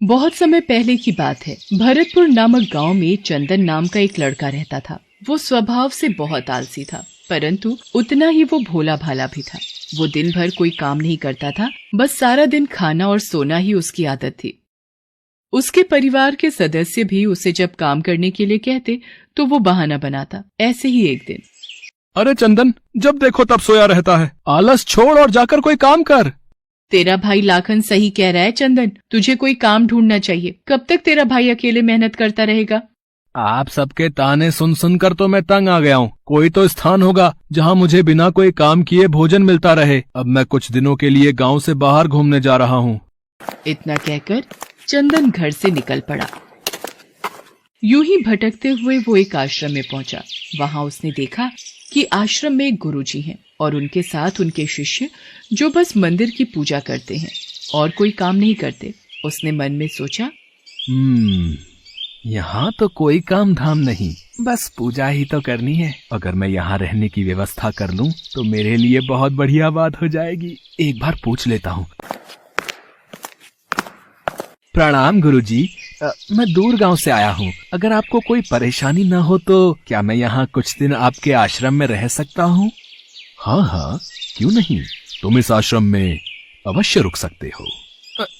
बहुत समय पहले की बात है। भरतपुर नामक गांव में चंदन नाम का एक लड़का रहता था। वो स्वभाव से बहुत आलसी था, परंतु उतना ही वो भोला भाला भी था। वो दिन भर कोई काम नहीं करता था, बस सारा दिन खाना और सोना ही उसकी आदत थी। उसके परिवार के सदस्य भी उसे जब काम करने के लिए कहते तो वो बहाना बनाता। ऐसे ही एक दिन, अरे चंदन, जब देखो तब सोया रहता है, आलस छोड़ और जाकर कोई काम कर। तेरा भाई लाखन सही कह रहा है चंदन, तुझे कोई काम ढूंढना चाहिए। कब तक तेरा भाई अकेले मेहनत करता रहेगा? आप सबके ताने सुन सुनकर तो मैं तंग आ गया हूँ। कोई तो स्थान होगा जहाँ मुझे बिना कोई काम किए भोजन मिलता रहे। अब मैं कुछ दिनों के लिए गांव से बाहर घूमने जा रहा हूँ। इतना कहकर चंदन घर से निकल पड़ा। यूं ही भटकते हुए वो एक आश्रम में पहुंचा। वहां उसने देखा कि आश्रम में एक गुरुजी हैं और उनके साथ उनके शिष्य, जो बस मंदिर की पूजा करते हैं और कोई काम नहीं करते। उसने मन में सोचा, यहाँ तो कोई काम धाम नहीं, बस पूजा ही तो करनी है। अगर मैं यहाँ रहने की व्यवस्था कर लूँ तो मेरे लिए बहुत बढ़िया बात हो जाएगी। एक बार पूछ लेता हूँ। प्रणाम गुरुजी, मैं दूर गांव से आया हूँ। अगर आपको कोई परेशानी न हो तो क्या मैं यहाँ कुछ दिन आपके आश्रम में रह सकता हूँ? हाँ, क्यों नहीं, तुम इस आश्रम में अवश्य रुक सकते हो।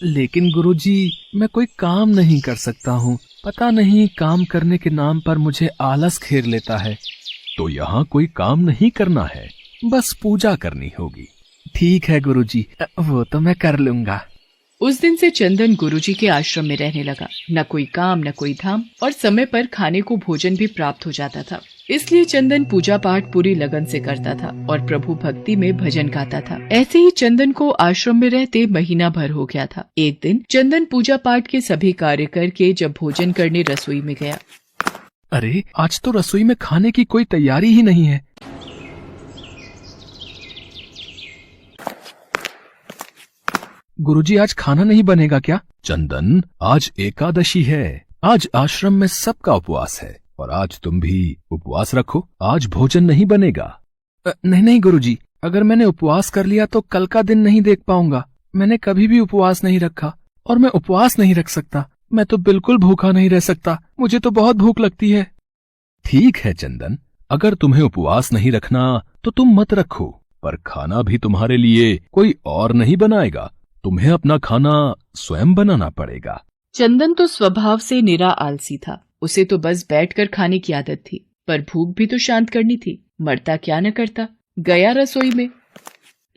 लेकिन गुरुजी, मैं कोई काम नहीं कर सकता हूँ। पता नहीं काम करने के नाम पर मुझे आलस घेर लेता है। तो यहाँ कोई काम नहीं करना है, बस पूजा करनी होगी। ठीक है गुरुजी, वो तो मैं कर लूंगा। उस दिन से चंदन गुरुजी के आश्रम में रहने लगा। न कोई काम न कोई धाम, और समय पर खाने को भोजन भी प्राप्त हो जाता था। इसलिए चंदन पूजा पाठ पूरी लगन से करता था और प्रभु भक्ति में भजन गाता था। ऐसे ही चंदन को आश्रम में रहते महीना भर हो गया था। एक दिन चंदन पूजा पाठ के सभी कार्य करके जब भोजन करने रसोई में गया, अरे आज तो रसोई में खाने की कोई तैयारी ही नहीं है। गुरुजी, आज खाना नहीं बनेगा क्या? चंदन, आज एकादशी है। आज आश्रम में सबका उपवास है और आज तुम भी उपवास रखो। आज भोजन नहीं बनेगा। नहीं गुरुजी, अगर मैंने उपवास कर लिया तो कल का दिन नहीं देख पाऊंगा। मैंने कभी भी उपवास नहीं रखा और मैं उपवास नहीं रख सकता। मैं तो बिल्कुल भूखा नहीं रह सकता। मुझे तो बहुत भूख लगती है। ठीक है चंदन, अगर तुम्हें उपवास नहीं रखना तो तुम मत रखो, पर खाना भी तुम्हारे लिए कोई और नहीं बनाएगा। तुम्हें अपना खाना स्वयं बनाना पड़ेगा। चंदन तो स्वभाव से निरा आलसी था। उसे तो बस बैठकर खाने की आदत थी, पर भूख भी तो शांत करनी थी। मरता क्या न करता। गया रसोई में।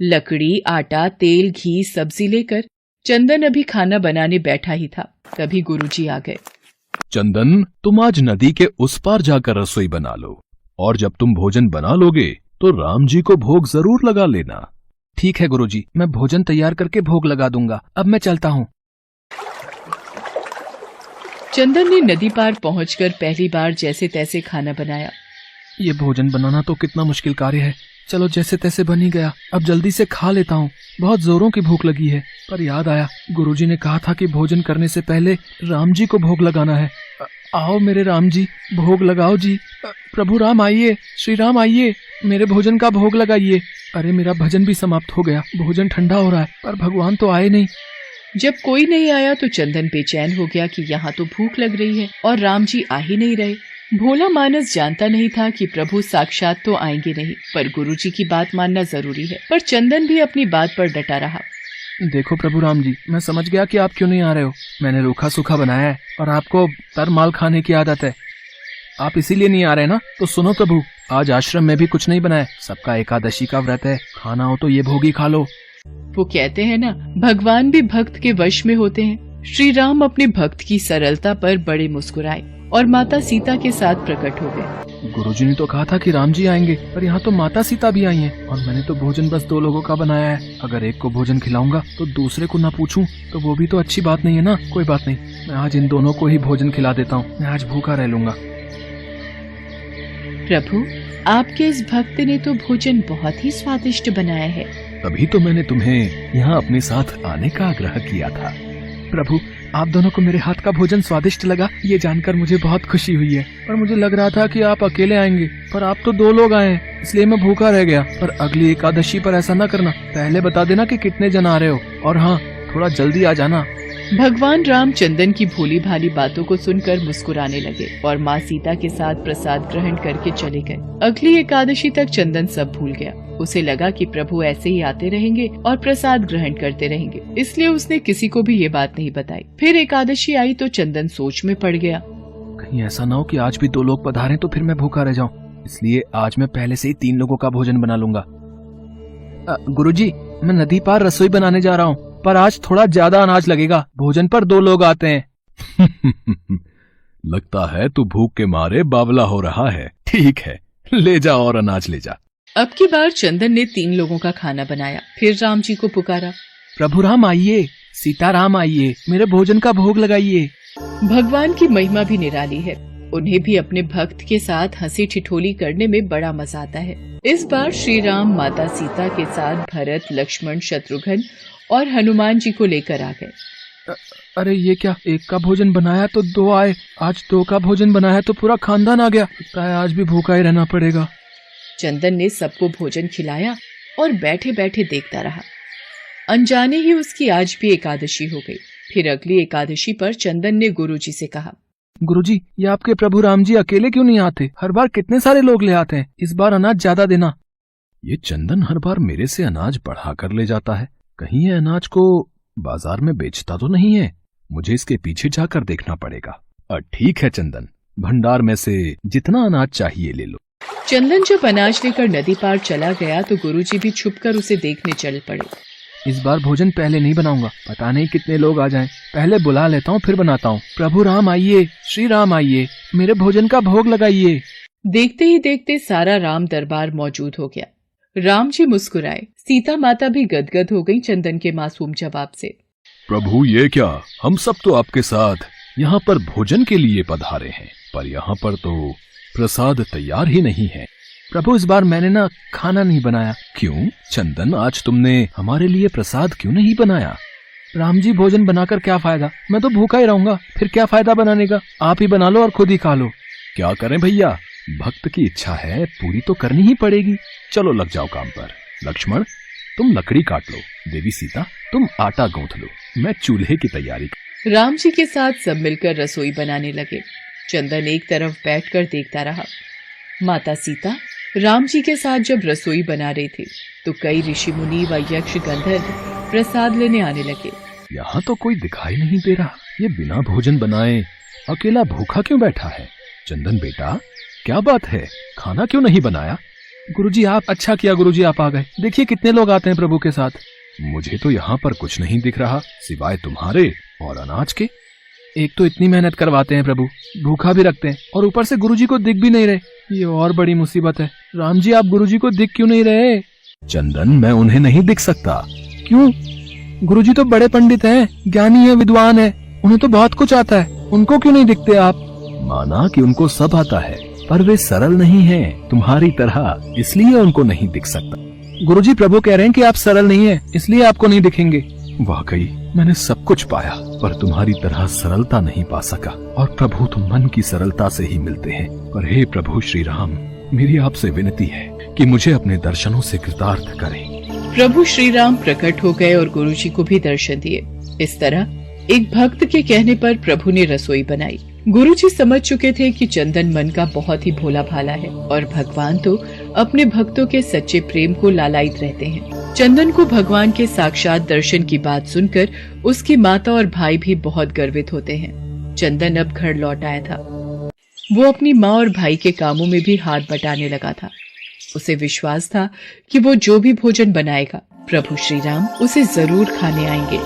लकड़ी, आटा, तेल, घी, सब्जी लेकर चंदन अभी खाना बनाने बैठा ही था, तभी गुरुजी आ गए। चंदन, तुम आज नदी के उस पार जाकर रसोई बना लो, और जब तुम भोजन बना लोगे तो राम जी को भोग जरूर लगा लेना। ठीक है गुरुजी, मैं भोजन तैयार करके भोग लगा दूंगा। अब मैं चलता हूँ। चंदन ने नदी पार पहुंचकर पहली बार जैसे तैसे खाना बनाया। ये भोजन बनाना तो कितना मुश्किल कार्य है। चलो जैसे तैसे बन ही गया, अब जल्दी से खा लेता हूँ। बहुत जोरों की भूख लगी है। पर याद आया, गुरुजी ने कहा था कि भोजन करने से पहले राम जी को भोग लगाना है। आओ मेरे राम जी, भोग लगाओ जी। प्रभु राम आइए, श्री राम आइए, मेरे भोजन का भोग लगाइए। अरे मेरा भजन भी समाप्त हो गया, भोजन ठंडा हो रहा है, पर भगवान तो आए नहीं। जब कोई नहीं आया तो चंदन बेचैन हो गया कि यहाँ तो भूख लग रही है और राम जी आ ही नहीं रहे। भोला मानस जानता नहीं था कि प्रभु साक्षात तो आएंगे नहीं, पर गुरुजी की बात मानना जरूरी है। पर चंदन भी अपनी बात पर डटा रहा। देखो प्रभु राम जी, मैं समझ गया कि आप क्यों नहीं आ रहे हो। मैंने रूखा सूखा बनाया है और आपको तरमाल खाने की आदत है। आप इसीलिए नहीं आ रहे ना? तो सुनो प्रभु, आज आश्रम में भी कुछ नहीं बनाया। सबका एकादशी का व्रत है, खाना हो तो ये भोग ही खा लो। वो कहते हैं ना, भगवान भी भक्त के वश में होते हैं। श्री राम अपने भक्त की सरलता पर बड़े मुस्कुराए और माता सीता के साथ प्रकट हो गए। गुरुजी ने तो कहा था कि राम जी आएंगे, पर यहाँ तो माता सीता भी आई हैं और मैंने तो भोजन बस 2 लोगों का बनाया है। अगर एक को भोजन खिलाऊंगा तो दूसरे को ना पूछूं तो वो भी तो अच्छी बात नहीं है ना। कोई बात नहीं, मैं आज इन दोनों को ही भोजन खिला देता हूँ। मैं आज भूखा रह लूंगा। प्रभु, आपके इस भक्त ने तो भोजन बहुत ही स्वादिष्ट बनाया है। तभी तो मैंने तुम्हें यहाँ अपने साथ आने का आग्रह किया था। प्रभु, आप दोनों को मेरे हाथ का भोजन स्वादिष्ट लगा, ये जानकर मुझे बहुत खुशी हुई है। पर मुझे लग रहा था कि आप अकेले आएंगे, पर आप तो 2 लोग आए हैं, इसलिए मैं भूखा रह गया। पर अगली एकादशी पर ऐसा न करना, पहले बता देना कि कितने जन आ रहे हो। और हाँ, थोड़ा जल्दी आ जाना। भगवान राम चंदन की भोली भाली बातों को सुनकर मुस्कुराने लगे और माँ सीता के साथ प्रसाद ग्रहण करके चले गए। अगली एकादशी तक चंदन सब भूल गया। उसे लगा कि प्रभु ऐसे ही आते रहेंगे और प्रसाद ग्रहण करते रहेंगे, इसलिए उसने किसी को भी ये बात नहीं बताई। फिर एकादशी आई तो चंदन सोच में पड़ गया। कहीं ऐसा ना हो कि आज भी 2 लोग पधारे तो फिर मैं भूखा रह जाऊं, इसलिए आज मैं पहले से ही 3 लोगों का भोजन बना लूंगा। गुरुजी, मैं नदी पार रसोई बनाने जा रहा हूँ, पर आज थोड़ा ज्यादा अनाज लगेगा, भोजन पर 2 लोग आते हैं। लगता है तू भूख के मारे बावला हो रहा है। ठीक है, ले जा और अनाज ले जा। अब की बार चंदन ने 3 लोगों का खाना बनाया। फिर राम जी को पुकारा, प्रभु राम आइए, सीताराम आइए, मेरे भोजन का भोग लगाइए। भगवान की महिमा भी निराली है। उन्हें भी अपने भक्त के साथ हंसी ठिठोली करने में बड़ा मजा आता है। इस बार श्री राम माता सीता के साथ भरत, लक्ष्मण, शत्रुघ्न और हनुमान जी को लेकर आ गए। अरे ये क्या, एक का भोजन बनाया तो 2 आए, आज 2 का भोजन बनाया तो पूरा खानदान आ गया। लगता है आज भी भूखा ही रहना पड़ेगा। चंदन ने सबको भोजन खिलाया और बैठे बैठे देखता रहा। अनजाने ही उसकी आज भी एकादशी हो गई। फिर अगली एकादशी पर चंदन ने गुरुजी से कहा, गुरुजी, ये आपके प्रभु राम जी अकेले क्यों नहीं आते? हर बार कितने सारे लोग ले आते हैं, इस बार अनाज ज्यादा देना। ये चंदन हर बार मेरे से अनाज बढ़ा कर ले जाता है, कहीं ये अनाज को बाजार में बेचता तो नहीं है। मुझे इसके पीछे जाकर देखना पड़ेगा। ठीक है चंदन, भंडार में से जितना अनाज चाहिए ले लो। चंदन जब अनाज लेकर नदी पार चला गया तो गुरुजी भी छुपकर उसे देखने चल पड़े। इस बार भोजन पहले नहीं बनाऊंगा, पता नहीं कितने लोग आ जाएं। पहले बुला लेता हूँ फिर बनाता हूँ। प्रभु राम आइए, श्री राम आइए, मेरे भोजन का भोग लगाइए। देखते ही देखते सारा राम दरबार मौजूद हो गया। राम जी मुस्कुराए। सीता माता भी गदगद हो गई चंदन के मासूम जवाब से। प्रभु ये क्या, हम सब तो आपके साथ यहाँ पर भोजन के लिए पधारे हैं, पर यहाँ पर तो प्रसाद तैयार ही नहीं है। प्रभु इस बार मैंने ना खाना नहीं बनाया। क्यों चंदन, आज तुमने हमारे लिए प्रसाद क्यों नहीं बनाया? राम जी, भोजन बनाकर क्या फायदा, मैं तो भूखा ही रहूंगा, फिर क्या फायदा बनाने का? आप ही बना लो और खुद ही खा लो। क्या करें भैया, भक्त की इच्छा है, पूरी तो करनी ही पड़ेगी। चलो लग जाओ काम पर। लक्ष्मण, तुम लकड़ी काट लो, देवी सीता तुम आटा गूंथ लो, मैं चूल्हे की तैयारी। राम जी के साथ सब मिलकर रसोई बनाने लगे। चंदन एक तरफ बैठकर देखता रहा। माता सीता राम जी के साथ जब रसोई बना रही थी तो कई ऋषि मुनि व यक्ष गंधर्व प्रसाद लेने आने लगे। यहाँ तो कोई दिखाई नहीं दे रहा, ये बिना भोजन बनाए अकेला भूखा क्यों बैठा है? चंदन बेटा, क्या बात है, खाना क्यों नहीं बनाया? गुरुजी आप, अच्छा किया गुरुजी आप आ गए। देखिए कितने लोग आते हैं प्रभु के साथ। मुझे तो यहाँ पर कुछ नहीं दिख रहा सिवाय तुम्हारे और अनाज के। एक तो इतनी मेहनत करवाते हैं प्रभु, भूखा भी रखते हैं, और ऊपर से गुरुजी को दिख भी नहीं रहे। ये और बड़ी मुसीबत है। राम जी, आप गुरुजी को दिख क्यों नहीं रहे? चंदन, मैं उन्हें नहीं दिख सकता। क्यों? गुरुजी तो बड़े पंडित हैं, ज्ञानी है, विद्वान है, उन्हें तो बहुत कुछ आता है, उनको क्यों नहीं दिखते आप? माना कि उनको सब आता है, पर वे सरल नहीं हैं तुम्हारी तरह, इसलिए उनको नहीं दिख सकता। गुरुजी, प्रभु कह रहे हैं कि आप सरल नहीं हैं, इसलिए आपको नहीं दिखेंगे। वाकई मैंने सब कुछ पाया, पर तुम्हारी तरह सरलता नहीं पा सका, और प्रभु तुम मन की सरलता से ही मिलते हैं। पर हे प्रभु श्री राम, मेरी आपसे विनती है कि मुझे अपने दर्शनों से कृतार्थ करें। प्रभु श्री राम प्रकट हो गए और गुरुजी को भी दर्शन दिए। इस तरह एक भक्त के कहने पर प्रभु ने रसोई बनाई। गुरुजी समझ चुके थे कि चंदन मन का बहुत ही भोला भाला है और भगवान तो अपने भक्तों के सच्चे प्रेम को लालायित रहते हैं। चंदन को भगवान के साक्षात दर्शन की बात सुनकर उसकी माता और भाई भी बहुत गर्वित होते हैं। चंदन अब घर लौट आया था। वो अपनी माँ और भाई के कामों में भी हाथ बटाने लगा था। उसे विश्वास था कि वो जो भी भोजन बनाएगा प्रभु श्री राम उसे जरूर खाने आएंगे।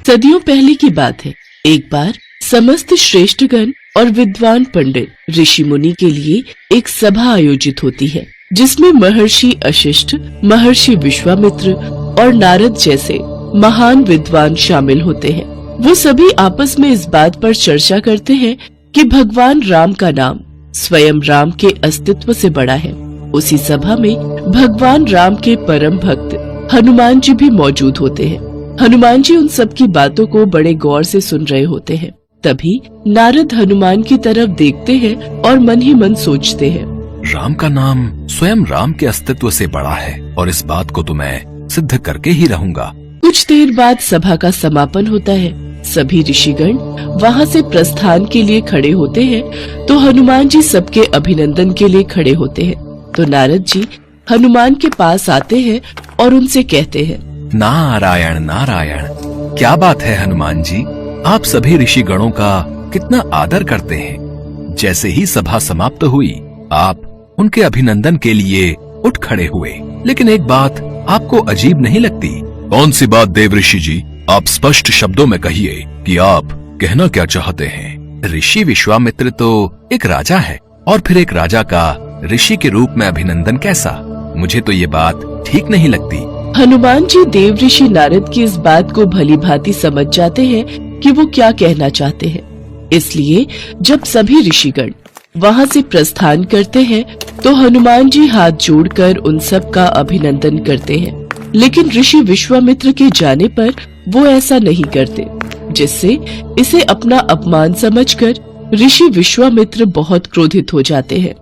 सदियों पहले की बात है। एक बार समस्त श्रेष्ठगण और विद्वान पंडित ऋषि मुनि के लिए एक सभा आयोजित होती है, जिसमें महर्षि वशिष्ठ, महर्षि विश्वामित्र और नारद जैसे महान विद्वान शामिल होते हैं। वो सभी आपस में इस बात पर चर्चा करते हैं कि भगवान राम का नाम स्वयं राम के अस्तित्व से बड़ा है। उसी सभा में भगवान राम के परम भक्त हनुमान जी भी मौजूद होते हैं। हनुमान जी उन सब की बातों को बड़े गौर से सुन रहे होते हैं। तभी नारद हनुमान की तरफ देखते हैं और मन ही मन सोचते हैं, राम का नाम स्वयं राम के अस्तित्व से बड़ा है और इस बात को तो मैं सिद्ध करके ही रहूंगा। कुछ देर बाद सभा का समापन होता है। सभी ऋषिगण वहाँ से प्रस्थान के लिए खड़े होते हैं तो हनुमान जी सबके अभिनंदन के लिए खड़े होते हैं। तो नारद जी हनुमान के पास आते हैं और उनसे कहते हैं, नारायण नारायण, क्या बात है हनुमान जी, आप सभी ऋषि गणों का कितना आदर करते हैं। जैसे ही सभा समाप्त हुई आप उनके अभिनंदन के लिए उठ खड़े हुए, लेकिन एक बात आपको अजीब नहीं लगती? कौन सी बात देवऋषि जी, आप स्पष्ट शब्दों में कहिए कि आप कहना क्या चाहते हैं। ऋषि विश्वामित्र तो एक राजा है और फिर एक राजा का ऋषि के रूप में अभिनंदन कैसा? मुझे तो ये बात ठीक नहीं लगती। हनुमान जी देव ऋषि नारद की इस बात को भली भांति समझ जाते हैं कि वो क्या कहना चाहते हैं। इसलिए जब सभी ऋषिगण वहाँ से प्रस्थान करते हैं तो हनुमान जी हाथ जोड़कर उन सब का अभिनंदन करते हैं। लेकिन ऋषि विश्वामित्र के जाने पर वो ऐसा नहीं करते, जिससे इसे अपना अपमान समझकर ऋषि विश्वामित्र बहुत क्रोधित हो जाते हैं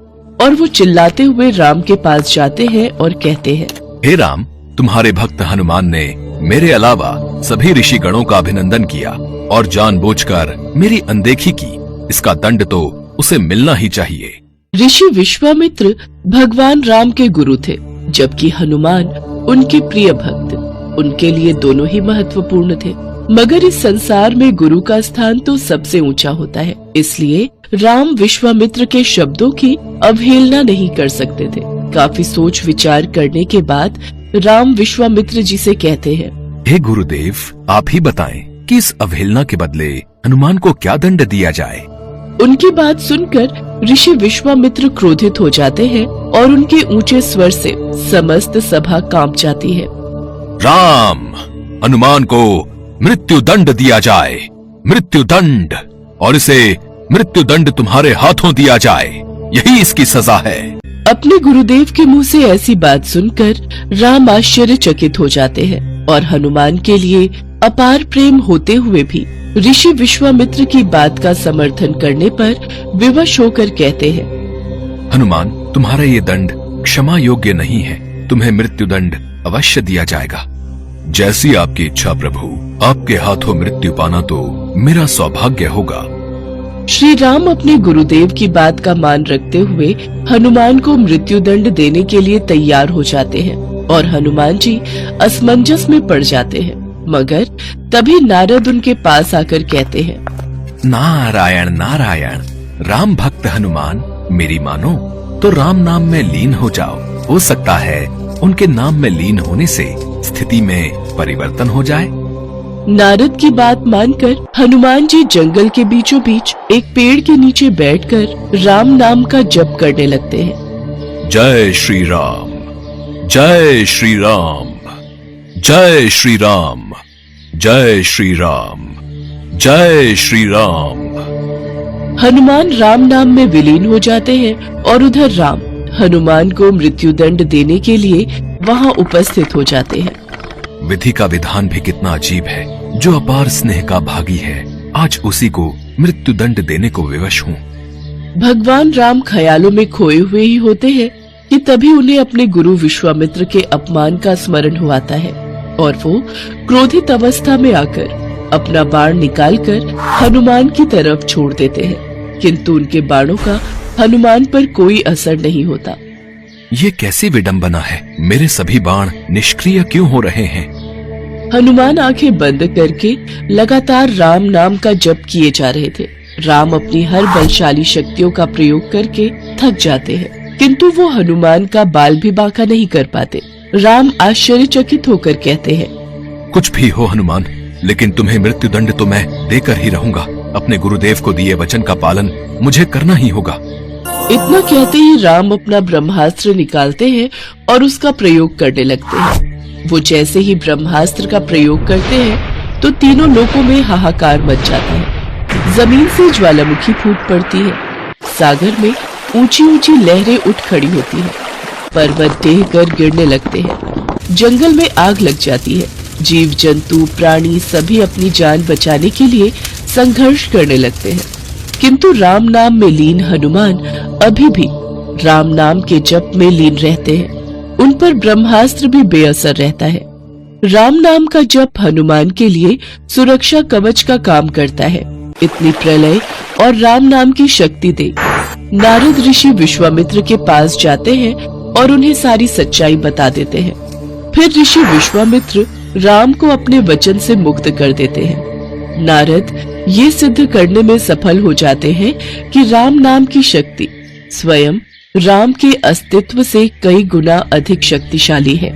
और वो चिल्लाते हुए राम के पास जाते हैं और कहते हैं, हे राम, तुम्हारे भक्त हनुमान ने मेरे अलावा सभी ऋषि गणों का अभिनंदन किया और जानबूझकर मेरी अनदेखी की। इसका दंड तो उसे मिलना ही चाहिए। ऋषि विश्वामित्र भगवान राम के गुरु थे, जबकि हनुमान उनके प्रिय भक्त। उनके लिए दोनों ही महत्वपूर्ण थे, मगर इस संसार में गुरु का स्थान तो सबसे ऊंचा होता है। इसलिए राम विश्वामित्र के शब्दों की अवहेलना नहीं कर सकते थे। काफी सोच विचार करने के बाद राम विश्वामित्र जी से कहते हैं, हे गुरुदेव, आप ही बताएं कि इस अवहेलना के बदले हनुमान को क्या दंड दिया जाए। उनकी बात सुनकर ऋषि विश्वामित्र क्रोधित हो जाते हैं और उनके ऊंचे स्वर से समस्त सभा कांप जाती है। राम, हनुमान को मृत्यु दंड दिया जाए, मृत्यु दंड, और इसे मृत्यु दंड तुम्हारे हाथों दिया जाए, यही इसकी सजा है। अपने गुरुदेव के मुंह से ऐसी बात सुनकर राम आश्चर्यचकित हो जाते हैं और हनुमान के लिए अपार प्रेम होते हुए भी ऋषि विश्वामित्र की बात का समर्थन करने पर विवश होकर कहते हैं, हनुमान, तुम्हारा ये दंड क्षमा योग्य नहीं है, तुम्हें मृत्यु दंड अवश्य दिया जाएगा। जैसी आपकी इच्छा प्रभु, आपके हाथों मृत्यु पाना तो मेरा सौभाग्य होगा। श्री राम अपने गुरुदेव की बात का मान रखते हुए हनुमान को मृत्यु दंड देने के लिए तैयार हो जाते हैं और हनुमान जी असमंजस में पड़ जाते हैं। मगर तभी नारद उनके पास आकर कहते हैं, नारायण नारायण, राम भक्त हनुमान, मेरी मानो तो राम नाम में लीन हो जाओ। हो सकता है उनके नाम में लीन होने से स्थिति में परिवर्तन हो जाए। नारद की बात मानकर हनुमान जी जंगल के बीचों बीच एक पेड़ के नीचे बैठकर राम नाम का जप करने लगते हैं। जय श्री राम, जय श्री राम, जय श्री राम, जय श्री राम, जय श्री राम। हनुमान राम नाम में विलीन हो जाते हैं और उधर राम हनुमान को मृत्यु दंड देने के लिए वहाँ उपस्थित हो जाते हैं। विधि का विधान भी कितना अजीब है। जो अपार स्नेह का भागी है, आज उसी को मृत्यु दंड देने को विवश हूँ। भगवान राम ख्यालों में खोए हुए ही होते हैं कि तभी उन्हें अपने गुरु विश्वामित्र के अपमान का स्मरण हुआता है और वो क्रोधित अवस्था में आकर अपना बाण निकालकर हनुमान की तरफ छोड़ देते हैं, किंतु उनके बाणों का हनुमान पर कोई असर नहीं होता। ये कैसी विडंबना है, मेरे सभी बाण निष्क्रिय क्यों हो रहे हैं? हनुमान आंखें बंद करके लगातार राम नाम का जप किए जा रहे थे। राम अपनी हर बलशाली शक्तियों का प्रयोग करके थक जाते हैं, किंतु वो हनुमान का बाल भी बांका नहीं कर पाते। राम आश्चर्यचकित होकर कहते हैं, कुछ भी हो हनुमान, लेकिन तुम्हें मृत्यु दंड तो मैं देकर ही रहूंगा। अपने गुरुदेव को दिए वचन का पालन मुझे करना ही होगा। इतना कहते ही राम अपना ब्रह्मास्त्र निकालते हैं और उसका प्रयोग करने लगते हैं। वो जैसे ही ब्रह्मास्त्र का प्रयोग करते हैं तो तीनों लोकों में हाहाकार मच जाता है। जमीन से ज्वालामुखी फूट पड़ती है, सागर में ऊंची ऊंची लहरें उठ खड़ी होती हैं, पर्वत ढह कर गिरने लगते हैं, जंगल में आग लग जाती है। जीव जंतु प्राणी सभी अपनी जान बचाने के लिए संघर्ष करने लगते हैं। किंतु राम नाम में लीन हनुमान अभी भी राम नाम के जप में लीन रहते हैं। उन पर ब्रह्मास्त्र भी बेअसर रहता है। राम नाम का जप हनुमान के लिए सुरक्षा कवच का काम करता है। इतनी प्रलय और राम नाम की शक्ति दे नारद ऋषि विश्वामित्र के पास जाते हैं और उन्हें सारी सच्चाई बता देते हैं। फिर ऋषि विश्वामित्र राम को अपने वचन से मुक्त कर देते हैं। नारद ये सिद्ध करने में सफल हो जाते हैं कि राम नाम की शक्ति स्वयं राम के अस्तित्व से कई गुना अधिक शक्तिशाली है।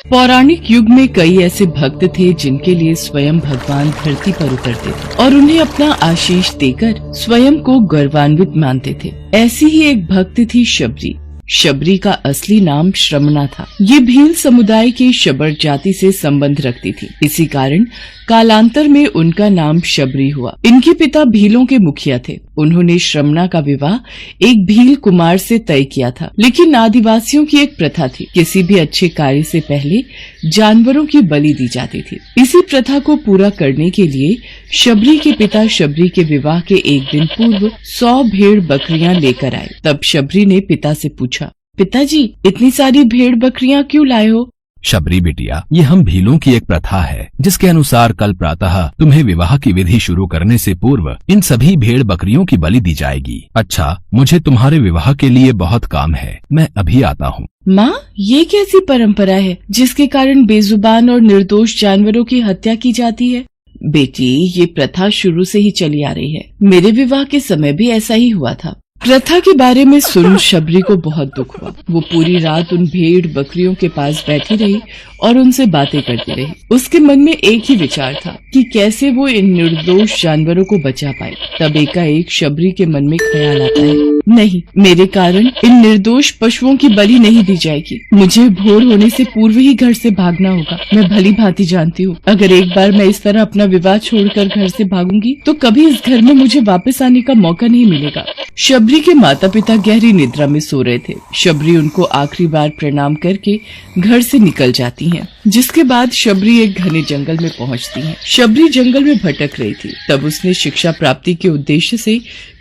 पौराणिक युग में कई ऐसे भक्त थे जिनके लिए स्वयं भगवान धरती पर उतरते थे और उन्हें अपना आशीष देकर स्वयं को गौरवान्वित मानते थे। ऐसी ही एक भक्त थी शबरी। शबरी का असली नाम श्रमणा था। ये भील समुदाय की शबर जाति से संबंध रखती थी। इसी कारण कालांतर में उनका नाम शबरी हुआ। इनके पिता भीलों के मुखिया थे। उन्होंने श्रमणा का विवाह एक भील कुमार से तय किया था, लेकिन आदिवासियों की एक प्रथा थी, किसी भी अच्छे कार्य से पहले जानवरों की बलि दी जाती थी। इसी प्रथा को पूरा करने के लिए शबरी के पिता शबरी के विवाह के एक दिन पूर्व 100 भेड़ बकरियां लेकर आए। तब शबरी ने पिता से पूछा, पिताजी इतनी सारी भेड़ बकरियां क्यों लाए हो? शबरी बिटिया, ये हम भीलों की एक प्रथा है जिसके अनुसार कल प्रातः तुम्हें विवाह की विधि शुरू करने से पूर्व इन सभी भेड़ बकरियों की बलि दी जाएगी। अच्छा, मुझे तुम्हारे विवाह के लिए बहुत काम है, मैं अभी आता हूँ। माँ, ये कैसी परंपरा है जिसके कारण बेजुबान और निर्दोष जानवरों की हत्या की जाती है? बेटी, ये प्रथा शुरू से ही चली आ रही है। मेरे विवाह के समय भी ऐसा ही हुआ था। प्रथा के बारे में सुन शबरी को बहुत दुख हुआ। वो पूरी रात उन भेड़ बकरियों के पास बैठी रही और उनसे बातें करती रही। उसके मन में एक ही विचार था कि कैसे वो इन निर्दोष जानवरों को बचा पाए। तब एकाएक शबरी के मन में ख्याल आता है, नहीं, मेरे कारण इन निर्दोष पशुओं की बलि नहीं दी जाएगी। मुझे भोर होने से पूर्व ही घर से भागना होगा। मैं भली भांति जानती हूँ, अगर एक बार मैं इस तरह अपना विवाह छोड़कर घर से भागूंगी तो कभी इस घर में मुझे वापस आने का मौका नहीं मिलेगा। शबरी के माता पिता गहरी निद्रा में सो रहे थे। शबरी उनको आखिरी बार प्रणाम करके घर से निकल जाती हैं, जिसके बाद शबरी एक घने जंगल में पहुंचती हैं। शबरी जंगल में भटक रही थी। तब उसने शिक्षा प्राप्ति के उद्देश्य से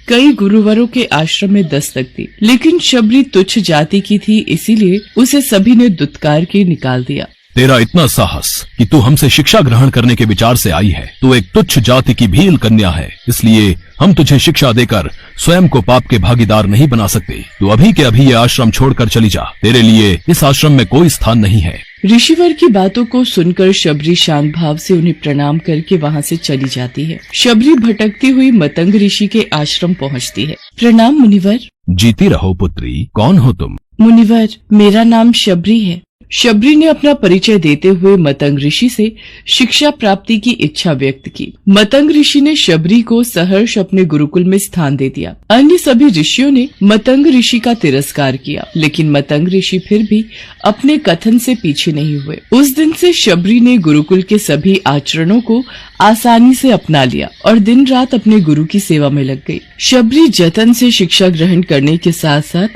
कई गुरुवरों के आश्रम में दस्तक दी, लेकिन शबरी तुच्छ जाति की थी, इसीलिए उसे सभी ने दुत्कार के निकाल दिया। तेरा इतना साहस कि तू हमसे शिक्षा ग्रहण करने के विचार से आई है। तू एक तुच्छ जाति की भील कन्या है, इसलिए हम तुझे शिक्षा देकर स्वयं को पाप के भागीदार नहीं बना सकते। तू अभी के अभी ये आश्रम छोड़कर चली जा। तेरे लिए इस आश्रम में कोई स्थान नहीं है। ऋषिवर की बातों को सुनकर शबरी शांत भाव से उन्हें प्रणाम करके वहाँ से चली जाती है। शबरी भटकती हुई मतंग ऋषि के आश्रम पहुँचती है। प्रणाम मुनिवर। जीती रहो पुत्री, कौन हो तुम? मुनिवर, मेरा नाम शबरी है। शबरी ने अपना परिचय देते हुए मतंग ऋषि से शिक्षा प्राप्ति की इच्छा व्यक्त की। मतंग ऋषि ने शबरी को सहर्ष अपने गुरुकुल में स्थान दे दिया। अन्य सभी ऋषियों ने मतंग ऋषि का तिरस्कार किया, लेकिन मतंग ऋषि फिर भी अपने कथन से पीछे नहीं हुए। उस दिन से शबरी ने गुरुकुल के सभी आचरणों को आसानी से अपना लिया और दिन रात अपने गुरु की सेवा में लग गई। शबरी जतन से शिक्षा ग्रहण करने के साथ साथ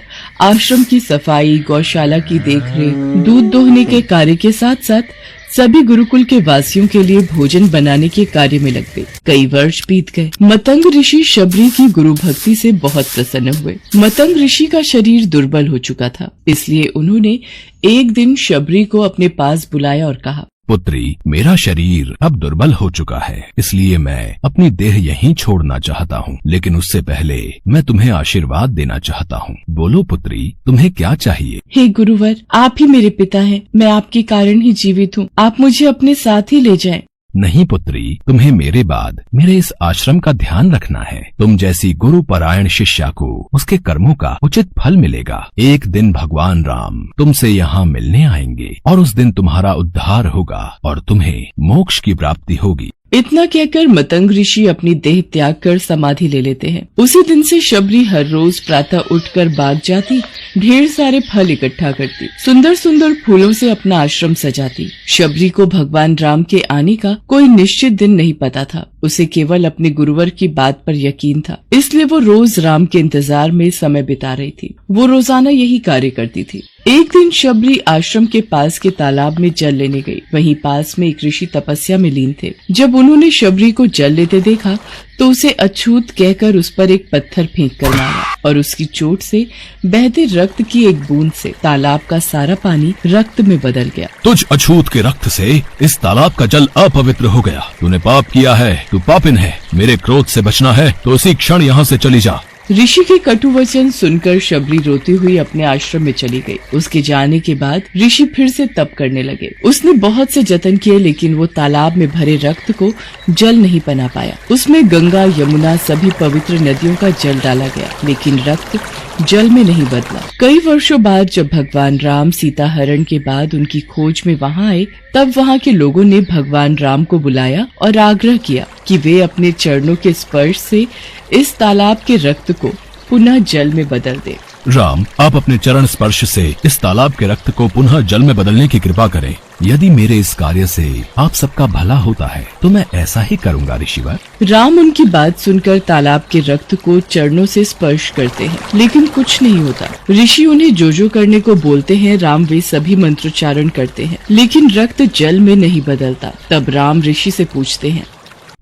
आश्रम की सफाई, गौशाला की देखरेख, दूध दोहने के कार्य के साथ साथ सभी गुरुकुल के वासियों के लिए भोजन बनाने के कार्य में लग गई। कई वर्ष बीत गए। मतंग ऋषि शबरी की गुरु भक्ति से बहुत प्रसन्न हुए। मतंग ऋषि का शरीर दुर्बल हो चुका था, इसलिए उन्होंने एक दिन शबरी को अपने पास बुलाया और कहा, पुत्री, मेरा शरीर अब दुर्बल हो चुका है, इसलिए मैं अपनी देह यहीं छोड़ना चाहता हूँ, लेकिन उससे पहले मैं तुम्हें आशीर्वाद देना चाहता हूँ। बोलो पुत्री, तुम्हें क्या चाहिए? हे गुरुवर, आप ही मेरे पिता हैं। मैं आपके कारण ही जीवित हूँ। आप मुझे अपने साथ ही ले जाएं। नहीं पुत्री, तुम्हें मेरे बाद मेरे इस आश्रम का ध्यान रखना है। तुम जैसी गुरु परायण शिष्या को उसके कर्मों का उचित फल मिलेगा। एक दिन भगवान राम तुमसे यहाँ मिलने आएंगे और उस दिन तुम्हारा उद्धार होगा और तुम्हें मोक्ष की प्राप्ति होगी। इतना कहकर मतंग ऋषि अपनी देह त्याग कर समाधि ले लेते हैं। उसी दिन से शबरी हर रोज प्रातः उठकर बाग जाती, ढेर सारे फल इकट्ठा करती, सुंदर सुंदर फूलों से अपना आश्रम सजाती। शबरी को भगवान राम के आने का कोई निश्चित दिन नहीं पता था। उसे केवल अपने गुरुवर की बात पर यकीन था, इसलिए वो रोज राम के इंतजार में समय बिता रही थी। वो रोजाना यही कार्य करती थी। एक दिन शबरी आश्रम के पास के तालाब में जल लेने गई। वहीं पास में एक ऋषि तपस्या में लीन थे। जब उन्होंने शबरी को जल लेते देखा तो उसे अछूत कहकर उस पर एक पत्थर फेंक कर मारा और उसकी चोट से बहते रक्त की एक बूंद से तालाब का सारा पानी रक्त में बदल गया। तुझ अछूत के रक्त से इस तालाब का जल अपवित्र हो गया। तूने पाप किया है, तू पापिन है। मेरे क्रोध से बचना है तो उसी क्षण यहाँ से चली जा। ऋषि के कटु वचन सुनकर शबरी रोती हुई अपने आश्रम में चली गई। उसके जाने के बाद ऋषि फिर से तप करने लगे। उसने बहुत से जतन किए लेकिन वो तालाब में भरे रक्त को जल नहीं बना पाया। उसमें गंगा, यमुना सभी पवित्र नदियों का जल डाला गया लेकिन रक्त जल में नहीं बदला। कई वर्षों बाद जब भगवान राम सीता हरण के बाद उनकी खोज में वहाँ आए, तब वहाँ के लोगों ने भगवान राम को बुलाया और आग्रह किया कि वे अपने चरणों के स्पर्श से इस तालाब के रक्त को पुनः जल में बदल दे। राम, आप अपने चरण स्पर्श से इस तालाब के रक्त को पुनः जल में बदलने की कृपा करें। यदि मेरे इस कार्य से आप सबका भला होता है तो मैं ऐसा ही करूंगा ऋषिवर। राम उनकी बात सुनकर तालाब के रक्त को चरणों से स्पर्श करते हैं लेकिन कुछ नहीं होता। ऋषि उन्हें जो करने को बोलते हैं राम वे सभी मंत्रोच्चारण करते हैं लेकिन रक्त जल में नहीं बदलता। तब राम ऋषि से पूछते हैं,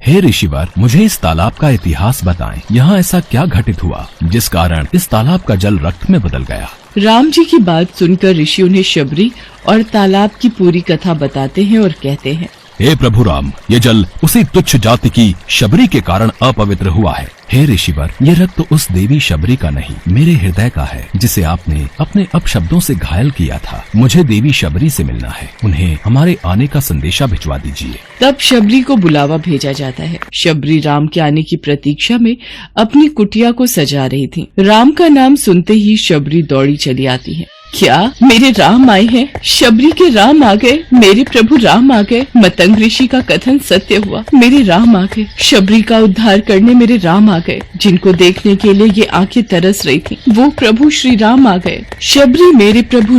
हे ऋषिवर, मुझे इस तालाब का इतिहास बताएं। यहाँ ऐसा क्या घटित हुआ जिस कारण इस तालाब का जल रक्त में बदल गया। राम जी की बात सुनकर ऋषि उन्हें शबरी और तालाब की पूरी कथा बताते हैं और कहते हैं, हे प्रभु राम, ये जल उसी तुच्छ जाति की शबरी के कारण अपवित्र हुआ है। हे ऋषिवर, ये रक्त उस देवी शबरी का नहीं, मेरे हृदय का है जिसे आपने अपने अपशब्दों से घायल किया था। मुझे देवी शबरी से मिलना है। उन्हें हमारे आने का संदेशा भिजवा दीजिए। तब शबरी को बुलावा भेजा जाता है। शबरी राम के आने की प्रतीक्षा में अपनी कुटिया को सजा रही थी। राम का नाम सुनते ही शबरी दौड़ी चली आती है। क्या मेरे राम आए हैं? शबरी के राम आ गए, मेरे प्रभु राम आ गए। मतंग ऋषि का कथन सत्य हुआ, मेरे राम आ गए। शबरी का उद्धार करने मेरे राम आ गए। जिनको देखने के लिए ये आंखें तरस रही थी वो प्रभु श्री राम आ गए। शबरी मेरे प्रभु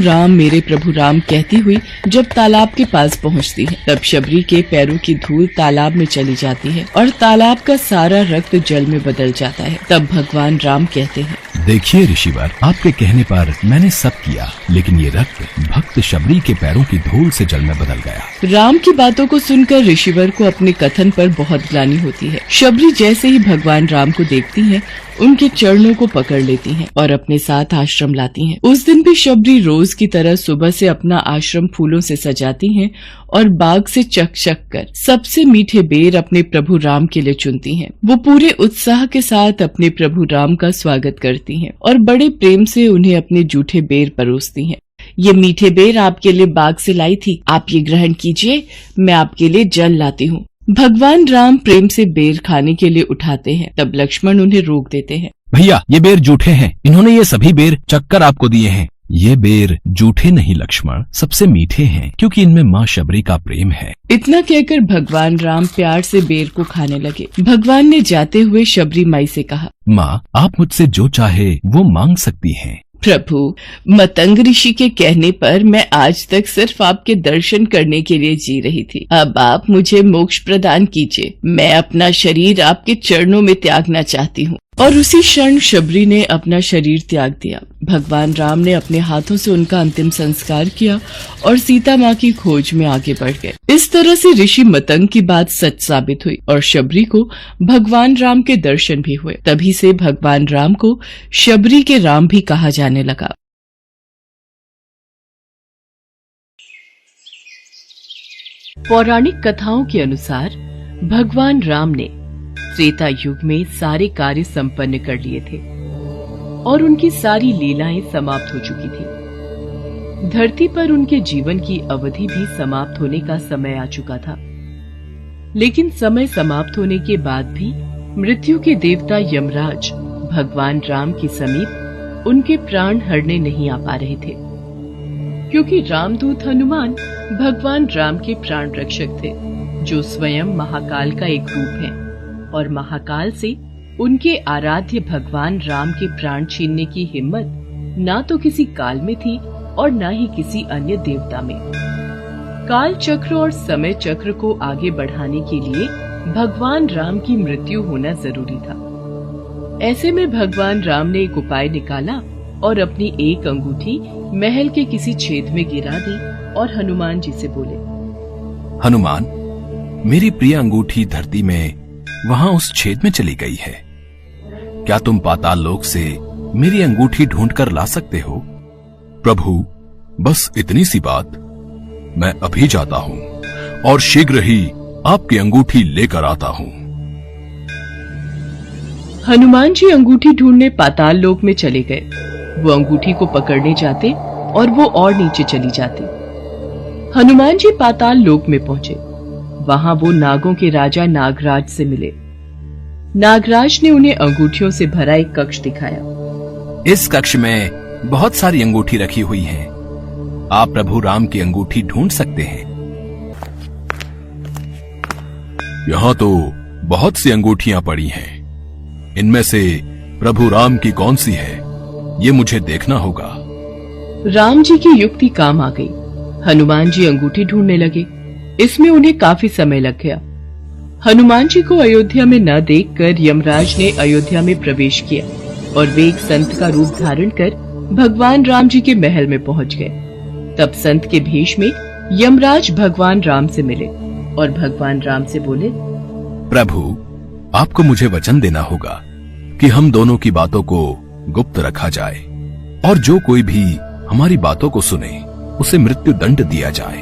राम कहती हुई जब तालाब के पास पहुंचती है तब शबरी के पैरों की धूल तालाब में चली जाती है और तालाब का सारा रक्त जल में बदल जाता है। तब भगवान राम कहते हैं, देखिए ऋषिवर, आपके कहने पर मैंने सब किया लेकिन ये रक्त भक्त शबरी के पैरों की धूल से जल में बदल गया। राम की बातों को सुनकर ऋषिवर को अपने कथन पर बहुत ग्लानि होती है। शबरी जैसे ही भगवान राम को देखती हैं, उनके चरणों को पकड़ लेती हैं और अपने साथ आश्रम लाती हैं। उस दिन भी शबरी रोज की तरह सुबह से अपना आश्रम फूलों से सजाती हैं और बाग से चक कर सबसे मीठे बेर अपने प्रभु राम के लिए चुनती हैं। वो पूरे उत्साह के साथ अपने प्रभु राम का स्वागत करती हैं और बड़े प्रेम से उन्हें अपने जूठे बेर परोसती हैं। ये मीठे बेर आपके लिए बाग से लाई थी, आप ये ग्रहण कीजिए, मैं आपके लिए जल लाती हूँ। भगवान राम प्रेम से बेर खाने के लिए उठाते हैं। तब लक्ष्मण उन्हें रोक देते हैं। भैया, ये बेर जूठे हैं। इन्होंने ये सभी बेर चक्कर आपको दिए हैं। ये बेर जूठे नहीं लक्ष्मण, सबसे मीठे हैं क्योंकि इनमें माँ शबरी का प्रेम है। इतना कहकर भगवान राम प्यार से बेर को खाने लगे। भगवान ने जाते हुए शबरी माई से कहा, माँ, आप मुझसे जो चाहे वो मांग सकती हैं। प्रभु, मतंग ऋषि के कहने पर मैं आज तक सिर्फ आपके दर्शन करने के लिए जी रही थी। अब आप मुझे मोक्ष प्रदान कीजिए। मैं अपना शरीर आपके चरणों में त्यागना चाहती हूँ। और उसी क्षण शबरी ने अपना शरीर त्याग दिया। भगवान राम ने अपने हाथों से उनका अंतिम संस्कार किया और सीता माँ की खोज में आगे बढ़ गए। इस तरह से ऋषि मतंग की बात सच साबित हुई और शबरी को भगवान राम के दर्शन भी हुए। तभी से भगवान राम को शबरी के राम भी कहा जाने लगा। पौराणिक कथाओं के अनुसार भगवान राम ने त्रेता युग में सारे कार्य संपन्न कर लिए थे और उनकी सारी लीलाएं समाप्त हो चुकी थी। धरती पर उनके जीवन की अवधि भी समाप्त होने का समय आ चुका था। लेकिन समय समाप्त होने के बाद भी मृत्यु के देवता यमराज भगवान राम के समीप उनके प्राण हरने नहीं आ पा रहे थे, क्योंकि रामदूत हनुमान भगवान राम के प्राण रक्षक थे, जो स्वयं महाकाल का एक रूप है और महाकाल से उनके आराध्य भगवान राम के प्राण छीनने की हिम्मत ना तो किसी काल में थी और ना ही किसी अन्य देवता में। काल चक्र और समय चक्र को आगे बढ़ाने के लिए भगवान राम की मृत्यु होना जरूरी था। ऐसे में भगवान राम ने एक उपाय निकाला और अपनी एक अंगूठी महल के किसी छेद में गिरा दी और हनुमान जी से बोले, हनुमान, मेरी प्रिय अंगूठी धरती में वहां उस छेद में चली गई है। क्या तुम पाताल लोक से मेरी अंगूठी ढूंढ कर ला सकते हो? प्रभु, बस इतनी सी बात। मैं अभी जाता हूं और शीघ्र ही आपकी अंगूठी लेकर आता हूं। हनुमान जी अंगूठी ढूंढने पाताल लोक में चले गए। वो अंगूठी को पकड़ने जाते और वो और नीचे चली जाती। हनुमान जी पाताल लोक में पहुंचे। वहां वो नागों के राजा नागराज से मिले। नागराज ने उन्हें अंगूठियों से भरा एक कक्ष दिखाया। इस कक्ष में बहुत सारी अंगूठी रखी हुई हैं। आप प्रभु राम की अंगूठी ढूंढ सकते हैं। यहाँ तो बहुत सी अंगूठियां पड़ी हैं। इनमें से प्रभु राम की कौन सी है, ये मुझे देखना होगा। राम जी की युक्ति काम आ गई। हनुमान जी अंगूठी ढूंढने लगे। इसमें उन्हें काफी समय लग गया। हनुमान जी को अयोध्या में न देखकर यमराज ने अयोध्या में प्रवेश किया और वे एक संत का रूप धारण कर भगवान राम जी के महल में पहुंच गए। तब संत के भेष में यमराज भगवान राम से मिले और भगवान राम से बोले, प्रभु, आपको मुझे वचन देना होगा कि हम दोनों की बातों को गुप्त रखा जाए और जो कोई भी हमारी बातों को सुने उसे मृत्यु दंड दिया जाए।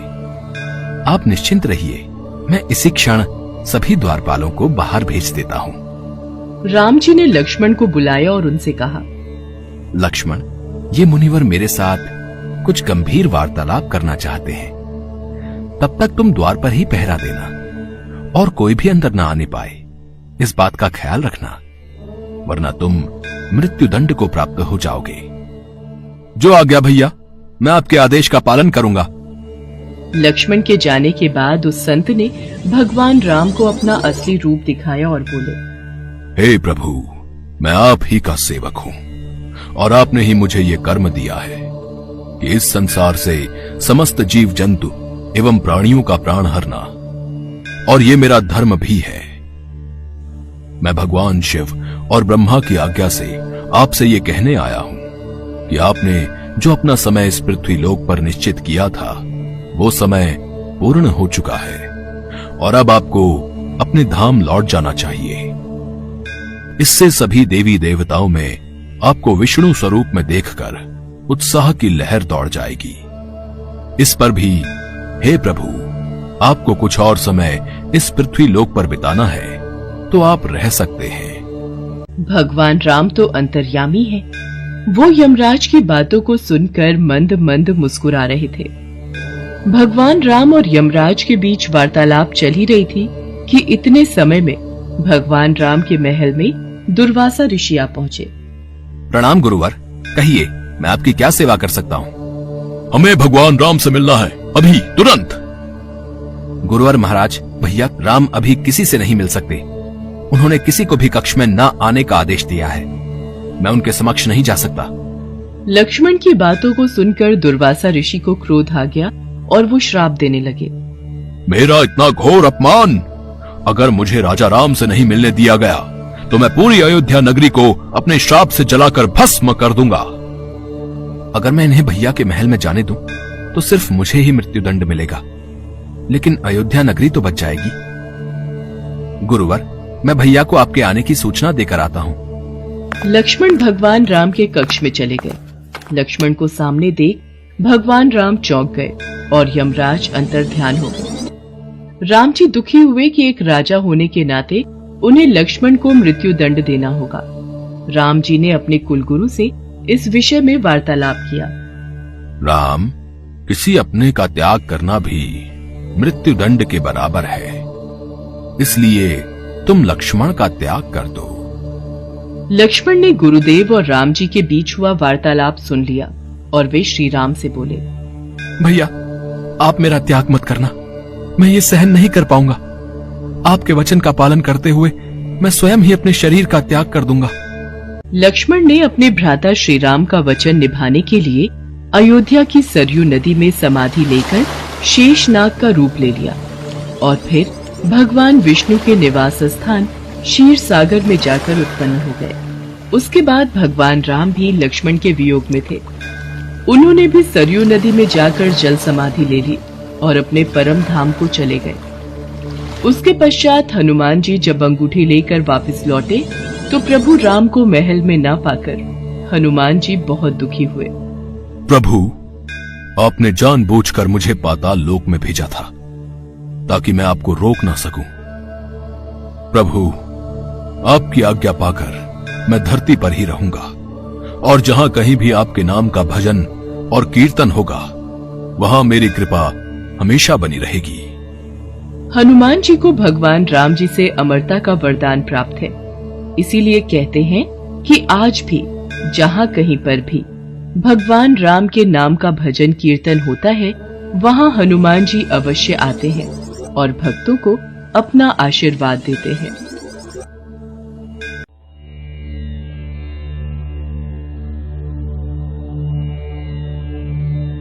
आप निश्चिंत रहिए, मैं इसी क्षण सभी द्वारपालों को बाहर भेज देता हूँ। राम जी ने लक्ष्मण को बुलाया और उनसे कहा, लक्ष्मण, ये मुनिवर मेरे साथ कुछ गंभीर वार्तालाप करना चाहते हैं। तब तक तुम द्वार पर ही पहरा देना और कोई भी अंदर न आने पाए, इस बात का ख्याल रखना, वरना तुम मृत्यु दंड को प्राप्त हो जाओगे। जो आज्ञा भैया, मैं आपके आदेश का पालन करूंगा। लक्ष्मण के जाने के बाद उस संत ने भगवान राम को अपना असली रूप दिखाया और बोले, हे प्रभु, मैं आप ही का सेवक हूँ और आपने ही मुझे ये कर्म दिया है कि इस संसार से समस्त जीव जंतु एवं प्राणियों का प्राण हरना, और ये मेरा धर्म भी है। मैं भगवान शिव और ब्रह्मा की आज्ञा से आपसे ये कहने आया हूं कि आपने जो अपना समय इस पृथ्वी लोक पर निश्चित किया था, वो समय पूर्ण हो चुका है और अब आपको अपने धाम लौट जाना चाहिए। इससे सभी देवी देवताओं में आपको विष्णु स्वरूप में देखकर उत्साह की लहर दौड़ जाएगी। इस पर भी हे प्रभु, आपको कुछ और समय इस पृथ्वी लोक पर बिताना है तो आप रह सकते हैं। भगवान राम तो अंतर्यामी है। वो यमराज की बातों को सुनकर मंद मंद मुस्कुरा रहे थे। भगवान राम और यमराज के बीच वार्तालाप चल ही रही थी कि इतने समय में भगवान राम के महल में दुर्वासा ऋषि आ पहुंचे। प्रणाम गुरुवर, कहिए मैं आपकी क्या सेवा कर सकता हूँ? हमें भगवान राम से मिलना है, अभी तुरंत। गुरुवर महाराज, भैया राम अभी किसी से नहीं मिल सकते। उन्होंने किसी को भी कक्ष में न आने का आदेश दिया है। मैं उनके समक्ष नहीं जा सकता। लक्ष्मण की बातों को सुनकर दुर्वासा ऋषि को क्रोध आ गया और वो श्राप देने लगे। मेरा इतना घोर अपमान! अगर मुझे राजा राम से नहीं मिलने दिया गया तो मैं पूरी अयोध्या नगरी को अपने श्राप से जलाकर भस्म कर दूंगा। अगर मैं इन्हें भैया के महल में जाने दूं तो सिर्फ मुझे ही मृत्यु दंड मिलेगा, लेकिन अयोध्या नगरी तो बच जाएगी। गुरुवर, मैं भैया को आपके आने की सूचना देकर आता हूँ। लक्ष्मण भगवान राम के कक्ष में चले गए। लक्ष्मण को सामने देख भगवान राम चौंक गए और यमराज अंतर ध्यान हो गए। राम जी दुखी हुए कि एक राजा होने के नाते उन्हें लक्ष्मण को मृत्यु दंड देना होगा। राम जी ने अपने कुलगुरु से इस विषय में वार्तालाप किया। राम, किसी अपने का त्याग करना भी मृत्यु दंड के बराबर है, इसलिए तुम लक्ष्मण का त्याग कर दो। लक्ष्मण ने गुरुदेव और राम जी के बीच हुआ वार्तालाप सुन लिया और वे श्री राम से बोले, भैया, आप मेरा त्याग मत करना, मैं ये सहन नहीं कर पाऊंगा। आपके वचन का पालन करते हुए मैं स्वयं ही अपने शरीर का त्याग कर दूंगा। लक्ष्मण ने अपने भ्राता श्री राम का वचन निभाने के लिए अयोध्या की सरयू नदी में समाधि लेकर शेषनाग का रूप ले लिया और फिर भगवान विष्णु के निवास स्थान क्षीर सागर में जाकर उत्पन्न हो गए। उसके बाद भगवान राम भी लक्ष्मण के वियोग में थे। उन्होंने भी सरयू नदी में जाकर जल समाधि ले ली और अपने परम धाम को चले गए। उसके पश्चात हनुमान जी जब अंगूठी लेकर वापस लौटे तो प्रभु राम को महल में ना पाकर हनुमान जी बहुत दुखी हुए। प्रभु, आपने जानबूझकर मुझे पाताल लोक में भेजा था ताकि मैं आपको रोक ना सकूं। प्रभु, आपकी आज्ञा पाकर मैं धरती पर ही रहूंगा और जहां कहीं भी आपके नाम का भजन और कीर्तन होगा वहां मेरी कृपा हमेशा बनी रहेगी। हनुमान जी को भगवान राम जी से अमरता का वरदान प्राप्त है। इसीलिए कहते हैं कि आज भी जहाँ कहीं पर भी भगवान राम के नाम का भजन कीर्तन होता है वहाँ हनुमान जी अवश्य आते हैं और भक्तों को अपना आशीर्वाद देते हैं।